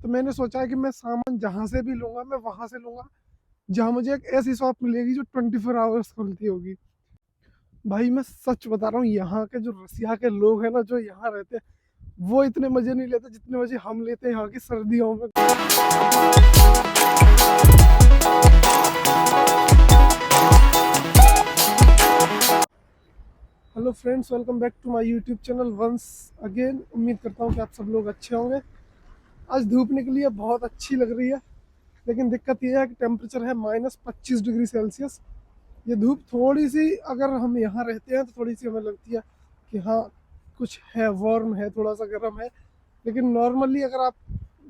तो मैंने सोचा है कि मैं सामान जहाँ से भी लूँगा मैं वहाँ से लूँगा जहाँ मुझे एक ऐसी शॉप मिलेगी जो 24 आवर्स खुलती होगी। भाई मैं सच बता रहा हूँ, यहाँ के जो रसिया के लोग हैं ना, जो यहाँ रहते हैं, वो इतने मजे नहीं लेते जितने मजे हम लेते हैं यहाँ की सर्दियों में। Hello friends, welcome back to my YouTube channel once again. उम्मीद करता हूँ कि आप सब लोग अच्छे होंगे। आज धूप निकली है, बहुत अच्छी लग रही है, लेकिन दिक्कत ये है कि टेम्परेचर है -25 डिग्री सेल्सियस। ये धूप थोड़ी सी, अगर हम यहाँ रहते हैं तो थोड़ी सी हमें लगती है कि हाँ कुछ है, वार्म है, थोड़ा सा गर्म है, लेकिन नॉर्मली अगर आप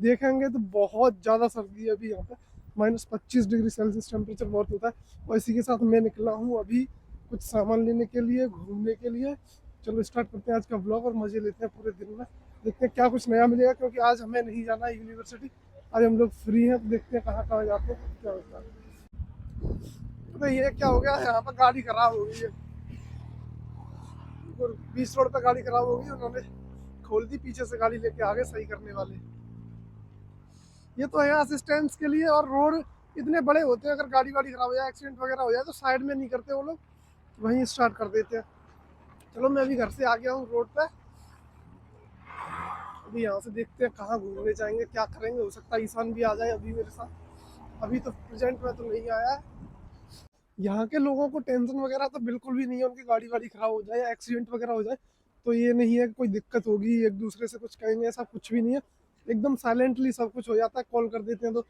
देखेंगे तो बहुत ज़्यादा सर्दी है अभी यहाँ पे। -25 डिग्री सेल्सियस टेम्परेचर बहुत होता है। और इसी के साथ मैं निकला हूँ अभी कुछ सामान लेने के लिए, घूमने के लिए। चलो स्टार्ट करते हैं आज का ब्लॉग और मज़े लेते हैं पूरे दिन में। देखते हैं क्या कुछ नया मिलेगा, क्योंकि आज हमें नहीं जाना है यूनिवर्सिटी। आज हम लोग फ्री हैं, तो देखते हैं कहाँ कहाँ जाते हैं, क्या होता है। तो ये क्या हो गया, यहाँ पर गाड़ी खराब हो गई है और बीच रोड पे गाड़ी खराब हो गई, उन्होंने खोल दी, पीछे से गाड़ी लेके आ गए सही करने वाले। ये तो है असिस्टेंस के लिए। और रोड इतने बड़े होते हैं, अगर गाड़ी वाड़ी खराब हो जाए, एक्सीडेंट वगैरह हो जाए, तो साइड में नहीं करते वो लोग, वहीं स्टार्ट कर देते हैं। चलो मैं अभी घर से आ गया हूँ रोड पे। अभी यहाँ से देखते हैं कहाँ घूमने जाएंगे, क्या करेंगे। हो सकता है ईशान भी आ जाए अभी मेरे साथ। अभी तो प्रेजेंट में तो नहीं आया है। यहाँ के लोगों को टेंशन वगैरह तो बिल्कुल भी नहीं है, उनकी गाड़ी वाड़ी खराब हो जाए या एक्सीडेंट वगैरह हो जाए तो ये नहीं है कि कोई दिक्कत होगी, एक दूसरे से कुछ कहेंगे, ऐसा कुछ भी नहीं है। एकदम साइलेंटली सब कुछ हो जाता है, कॉल कर देते हैं तो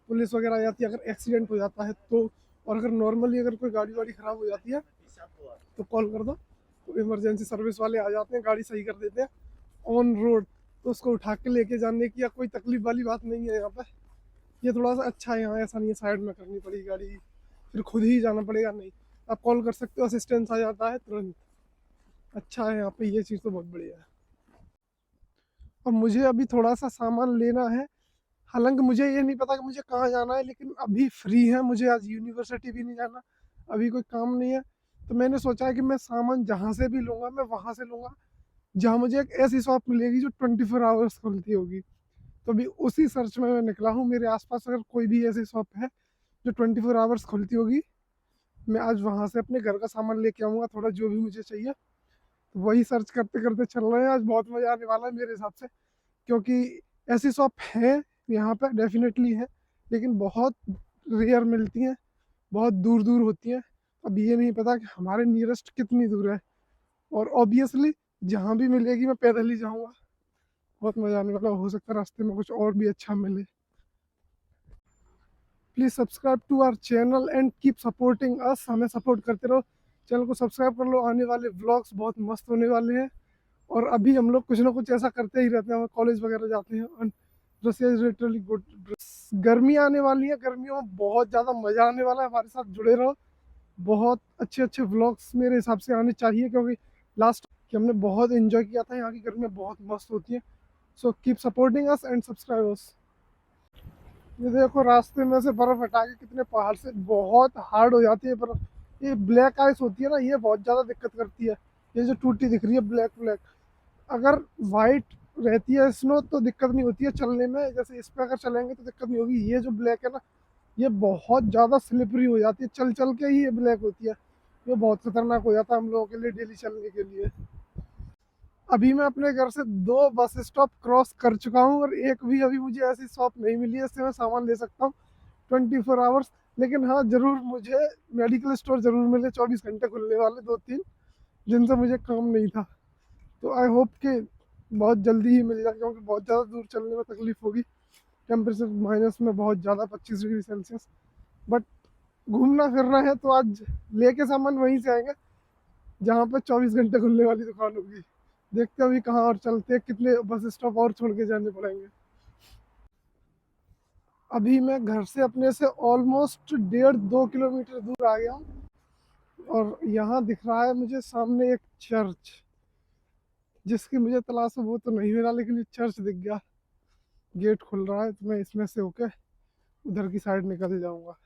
पुलिस वगैरह आ जाती है अगर एक्सीडेंट हो जाता है तो। और अगर नॉर्मली अगर कोई गाड़ी वाड़ी खराब हो जाती है तो कॉल कर दो, तो इमरजेंसी सर्विस वाले आ जाते हैं, गाड़ी सही कर देते हैं ऑन रोड। तो उसको उठा के लेके जाने की या कोई तकलीफ वाली बात नहीं है यहाँ पे। ये थोड़ा सा अच्छा है यहाँ, ऐसा नहीं है साइड में करनी पड़ेगी गाड़ी, फिर खुद ही जाना पड़ेगा। नहीं, आप कॉल कर सकते हो, असिस्टेंस आ जाता है तुरंत। अच्छा है यहाँ पे, ये चीज़ तो बहुत बढ़िया है। और मुझे अभी थोड़ा सा सामान लेना है। हालांकि मुझे ये नहीं पता कि मुझे कहाँ जाना है, लेकिन अभी फ्री है, मुझे आज यूनिवर्सिटी भी नहीं जाना, अभी कोई काम नहीं है। तो मैंने सोचा है कि मैं सामान जहाँ से भी लूँगा मैं वहाँ से लूँगा जहाँ मुझे एक ऐसी शॉप मिलेगी जो 24 आवर्स खुलती होगी। तो अभी उसी सर्च में मैं निकला हूँ। मेरे आसपास अगर कोई भी ऐसी शॉप है जो 24 आवर्स खुलती होगी, मैं आज वहाँ से अपने घर का सामान लेके आऊँगा, थोड़ा जो भी मुझे चाहिए। तो वही सर्च करते करते चल रहे हैं। आज बहुत मज़ा आने वाला है मेरे हिसाब से, क्योंकि ऐसी शॉप है यहाँ पे, डेफिनेटली है, लेकिन बहुत रेयर मिलती हैं, बहुत दूर दूर होती हैं। अब ये नहीं पता कि हमारे नियरेस्ट कितनी दूर है। और ऑब्वियसली जहाँ भी मिलेगी मैं पैदल ही जाऊँगा। बहुत मज़ा आने वाला, हो सकता है रास्ते में कुछ और भी अच्छा मिले। Please subscribe to our channel and keep supporting us. हमें सपोर्ट करते रहो, चैनल को सब्सक्राइब कर लो। आने वाले व्लॉग्स बहुत मस्त होने वाले हैं। और अभी हम लोग कुछ ना कुछ ऐसा करते ही रहते हैं, हम कॉलेज वगैरह जाते हैं। And Russia is literally good. गर्मी आने वाली है, गर्मियों में बहुत ज़्यादा मज़ा आने वाला है, हमारे साथ जुड़े रहो। बहुत अच्छे अच्छे व्लॉग्स मेरे हिसाब से आने चाहिए, क्योंकि लास्ट कि हमने बहुत इन्जॉय किया था। यहाँ की गर्मियाँ बहुत मस्त होती हैं। So keep supporting us and subscribe us. ये देखो रास्ते में से बर्फ हटा के कितने पहाड़ से बहुत हार्ड हो जाती है बर्फ। ये ब्लैक आइस होती है ना, ये बहुत ज़्यादा दिक्कत करती है। ये जो टूटी दिख रही है ब्लैक ब्लैक, अगर वाइट रहती है स्नो तो दिक्कत नहीं होती है चलने में, जैसे इस पे अगर चलेंगे तो दिक्कत नहीं होगी। ये जो ब्लैक है ना, ये बहुत ज़्यादा स्लिपरी हो जाती है, चल चल के ही ये ब्लैक होती है। ये बहुत खतरनाक हो जाता है हम लोगों के लिए डेली चलने के लिए। अभी मैं अपने घर से 2 बस स्टॉप क्रॉस कर चुका हूँ और एक भी अभी मुझे ऐसी शॉप नहीं मिली है इससे मैं सामान ले सकता हूँ 24 आवर्स। लेकिन हाँ, ज़रूर मुझे मेडिकल स्टोर ज़रूर मिले 24 घंटे खुलने वाले, 2-3 जिनसे मुझे काम नहीं था। तो आई होप कि बहुत जल्दी ही मिल जाए, क्योंकि बहुत ज़्यादा दूर चलने में तकलीफ होगी। टेम्परेचर माइनस में बहुत ज़्यादा 25 डिग्री सेल्सियस। बट घूमना फिरना है तो आज लेके सामान वहीं से आएंगे जहाँ पे 24 घंटे खुलने वाली दुकान होगी। देखते हैं अभी कहाँ और चलते हैं, कितने बस स्टॉप और छोड़ के जाने पड़ेंगे। अभी मैं घर से अपने से ऑलमोस्ट 1.5-2 किलोमीटर दूर आ गया हूँ। और यहाँ दिख रहा है मुझे सामने एक चर्च, जिसकी मुझे तलाश है वो तो नहीं मिला, लेकिन ये चर्च दिख गया। गेट खुल रहा है तो मैं इसमें से होके उधर की साइड निकल जाऊंगा।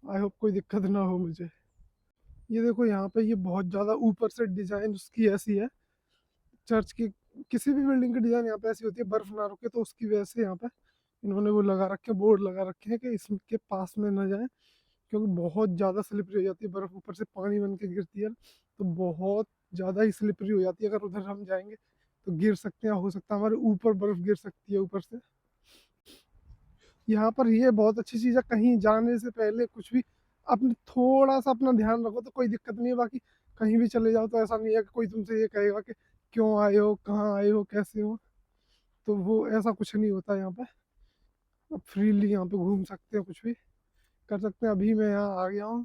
आई होप कोई दिक्कत ना हो मुझे। ये देखो यहाँ पे ये बहुत ज़्यादा ऊपर से डिज़ाइन उसकी ऐसी है चर्च की, किसी भी बिल्डिंग की डिजाइन यहाँ पे ऐसी होती है, बर्फ ना रुके, तो उसकी वजह से यहाँ पे इन्होंने वो लगा रखे, बोर्ड लगा रखे हैं कि इसके पास में ना जाए, क्योंकि बहुत ज़्यादा स्लिपरी हो जाती है बर्फ़, ऊपर से पानी बन के गिरती है, तो बहुत ज़्यादा ही स्लिपरी हो जाती है। अगर उधर हम जाएंगे तो गिर सकते हैं, हो सकता है हमारे ऊपर बर्फ़ गिर सकती है ऊपर से। यहाँ पर ये बहुत अच्छी चीज़ है, कहीं जाने से पहले कुछ भी अपने थोड़ा सा अपना ध्यान रखो तो कोई दिक्कत नहीं है। बाकी कहीं भी चले जाओ तो ऐसा नहीं है कि कोई तुमसे ये कहेगा कि क्यों आए हो, कहाँ आए हो, कैसे हो, तो वो ऐसा कुछ नहीं होता यहाँ पे। आप फ्रीली यहाँ पे घूम सकते हो, कुछ भी कर सकते हैं। अभी मैं यहाँ आ गया हूँ,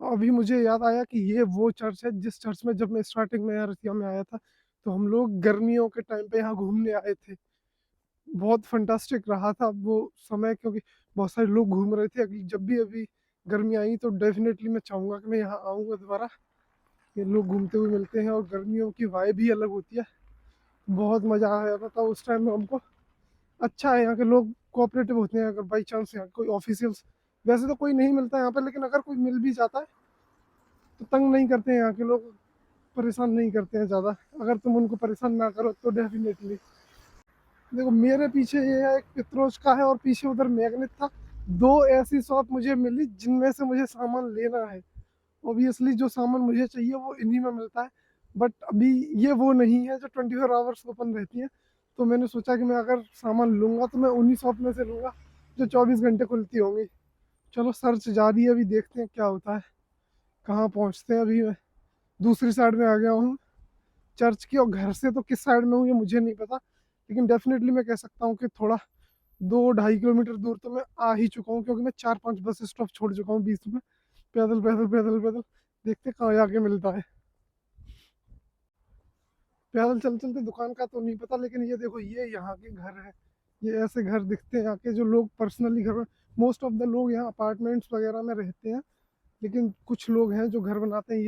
अभी मुझे याद आया कि ये वो चर्च है जिस चर्च में जब मैं स्टार्टिंग में यहाँ रसिया में आया था, तो हम लोग गर्मियों के टाइम पे यहाँ घूमने आए थे। बहुत फंटास्टिक रहा था वो समय, क्योंकि बहुत सारे लोग घूम रहे थे। अगली जब भी अभी गर्मी आई तो डेफिनेटली मैं चाहूँगा कि मैं यहाँ आऊँगा दोबारा। ये लोग घूमते हुए मिलते हैं और गर्मियों की वाइब भी अलग होती है। बहुत मज़ा आया था उस टाइम में हमको। अच्छा है, यहाँ के लोग कोऑपरेटिव होते हैं। अगर बाई चांस यहाँ कोई ऑफिशियल्स, वैसे तो कोई नहीं मिलता यहाँ पे, लेकिन अगर कोई मिल भी जाता है तो तंग नहीं करते हैं यहाँ के लोग, परेशान नहीं करते हैं ज़्यादा। अगर तुम उनको परेशान ना करो तो डेफिनेटली। देखो मेरे पीछे ये है, एक पित्रोज का है और पीछे उधर मैग्नेट था। दो ऐसी शॉप मुझे मिली जिनमें से मुझे सामान लेना है। ऑब्वियसली जो सामान मुझे चाहिए वो इन्हीं में मिलता है, बट अभी ये वो नहीं है जो 24 आवर्स ओपन रहती है। तो मैंने सोचा कि मैं अगर सामान लूँगा तो मैं उन्हीं शॉप में से लूँगा जो 24 घंटे खुलती होंगी। चलो सर्च जारी है, अभी देखते हैं क्या होता है, कहाँ पहुँचते हैं। अभी मैं दूसरी साइड में आ गया हूँ चर्च की, और घर से तो किस साइड में हूँ ये मुझे नहीं पता, लेकिन डेफिनेटली मैं कह सकता हूँ कि थोड़ा 2-2.5 किलोमीटर दूर तो मैं आ ही चुका हूँ, क्योंकि मैं 4-5 बस स्टॉप छोड़ चुका हूँ बीच में, पैदल पैदल पैदल पैदल। देखते कहाँ जाके मिलता है। पैदल चल चलते दुकान का तो नहीं पता, लेकिन ये देखो ये यहाँ के घर है। ये ऐसे घर दिखते हैं यहाँ के, जो लोग पर्सनली घर में, मोस्ट ऑफ द लोग यहाँ अपार्टमेंट्स वगैरह में रहते हैं, लेकिन कुछ लोग हैं जो घर बनाते हैं।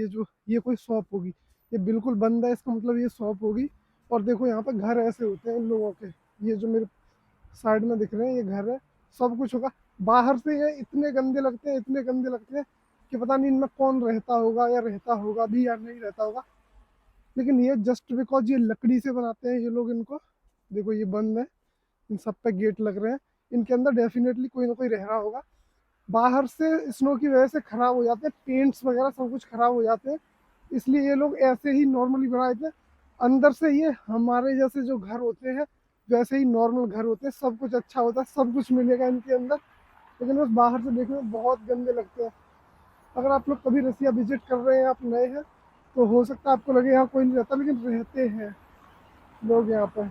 ये कोई शॉप होगी, ये बिल्कुल बंद है, इसका मतलब ये शॉप होगी। और देखो यहाँ पे घर ऐसे होते हैं इन लोगों के, ये जो मेरे साइड में दिख रहे हैं ये घर है। सब कुछ होगा, बाहर से ये इतने गंदे लगते हैं, इतने गंदे लगते हैं कि पता नहीं इनमें कौन रहता होगा, या रहता होगा भी या नहीं रहता होगा। लेकिन ये जस्ट बिकॉज ये लकड़ी से बनाते हैं ये लोग इनको। देखो ये बंद है, इन सब पे गेट लग रहे हैं, इनके अंदर डेफिनेटली कोई ना कोई रह रहा होगा। बाहर से स्नो की वजह से खराब हो जाते हैं, पेंट्स वगैरह सब कुछ खराब हो जाते हैं, इसलिए ये लोग ऐसे ही नॉर्मली बनाए थे। अंदर से ये हमारे जैसे जो घर होते हैं वैसे ही नॉर्मल घर होते हैं, सब कुछ अच्छा होता है, सब कुछ मिलेगा इनके अंदर, लेकिन बस बाहर से देखने में बहुत गंदे लगते हैं। अगर आप लोग कभी रसिया विजिट कर रहे हैं, आप नए हैं, तो हो सकता है आपको लगे यहाँ कोई नहीं रहता, लेकिन रहते हैं लोग यहाँ पर।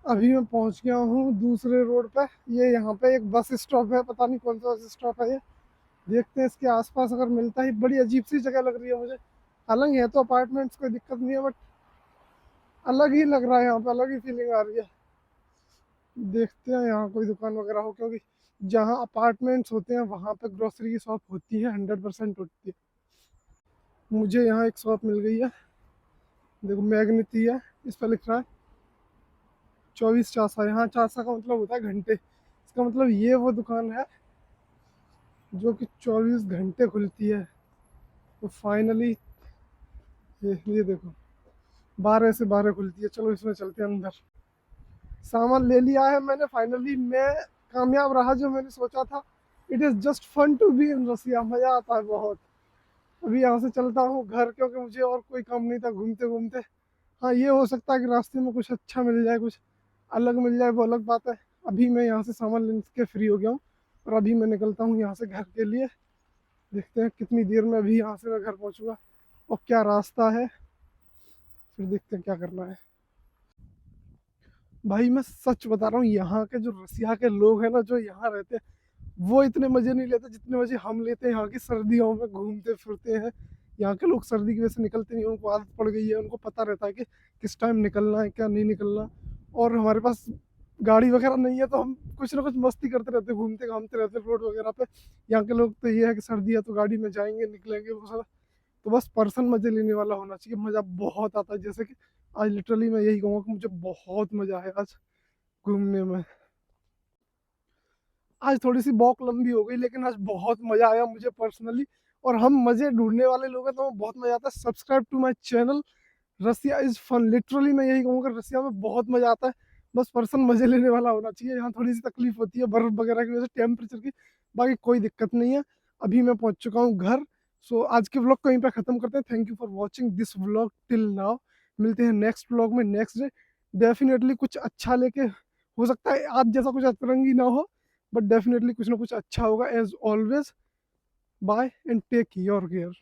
अभी मैं पहुँच गया हूँ दूसरे रोड पे। ये यहाँ पे एक बस स्टॉप है, पता नहीं कौन सा बस स्टॉप है ये। देखते हैं इसके आसपास अगर मिलता है। बड़ी अजीब सी जगह लग रही है मुझे, हालांकि है तो अपार्टमेंट्स, कोई दिक्कत नहीं है, बट अलग ही लग रहा है यहाँ पे, अलग ही फीलिंग आ रही है। देखते हैं यहाँ कोई दुकान वगैरह हो, क्योंकि जहाँ अपार्टमेंट्स होते हैं वहाँ पे ग्रोसरी की शॉप होती है, 100% होती है। मुझे यहाँ एक शॉप मिल गई है, देखो मैग्नेती है, इस पर लिख रहा है 24 चासा। यहाँ चासा का मतलब होता है घंटे, इसका मतलब ये वो दुकान है जो कि 24 घंटे खुलती है। तो फाइनली ये देखो 12 से 12 खुलती है। चलो इसमें चलते हैं अंदर। सामान ले लिया है मैंने फाइनली, मैं कामयाब रहा जो मैंने सोचा था। It is just fun to be in Russia, मज़ा आता है बहुत। अभी यहाँ से चलता हूँ घर, क्योंकि मुझे और कोई काम नहीं था घूमते घूमते। हाँ ये हो सकता है कि रास्ते में कुछ अच्छा मिल जाए, कुछ अलग मिल जाए, वो अलग बात है। अभी मैं यहाँ से सामान ले के फ्री हो गया हूँ, और अभी मैं निकलता हूँ यहाँ से घर के लिए। देखते हैं कितनी देर में अभी यहाँ से मैं घर पहुँचूँगा और क्या रास्ता है, फिर देखते हैं क्या करना है। भाई मैं सच बता रहा हूँ, यहाँ के जो रसिया के लोग हैं ना, जो यहाँ रहते हैं, वो इतने मज़े नहीं लेते जितने मज़े हम लेते हैं यहाँ की सर्दियों में घूमते फिरते हैं। यहाँ के लोग सर्दी की वजह से निकलते नहीं, उनको आदत पड़ गई है, उनको पता रहता है कि किस टाइम निकलना है, क्या नहीं निकलना। और हमारे पास गाड़ी वगैरह नहीं है, तो हम कुछ ना कुछ मस्ती करते रहते, घूमते घामते रहते रोड वगैरह पे। यहाँ के लोग तो ये है कि सर्दी है तो गाड़ी में जाएंगे, निकलेंगे, वो सब। तो बस पर्सन मज़े लेने वाला होना चाहिए, मज़ा बहुत आता है। जैसे कि आज लिटरली मैं यही कहूँगा कि मुझे बहुत मज़ा आया आज घूमने में। आज थोड़ी सी वॉक लंबी हो गई, लेकिन आज बहुत मज़ा आया मुझे पर्सनली। और हम मजे ढूंढने वाले लोग हैं, तो हमें बहुत मजा आता है। Subscribe to my channel. Russia is fun, literally मैं यही कहूँगा, रसिया में बहुत मजा आता है। बस पर्सन मजे लेने वाला होना चाहिए। यहाँ थोड़ी सी तकलीफ होती है बर्फ वगैरह की वजह से, टेम्परेचर की, बाकी कोई दिक्कत नहीं है। अभी मैं पहुंच चुका हूँ घर। सो आज के व्लॉग को यहीं पे खत्म करते हैं। Thank you for watching this vlog till now. मिलते हैं नेक्स्ट व्लॉग में नेक्स्ट डे। डेफिनेटली कुछ अच्छा लेके, हो सकता है आज जैसा कुछ अतरंगी ना हो, बट डेफिनेटली कुछ ना कुछ अच्छा होगा as always. Bye and take your care.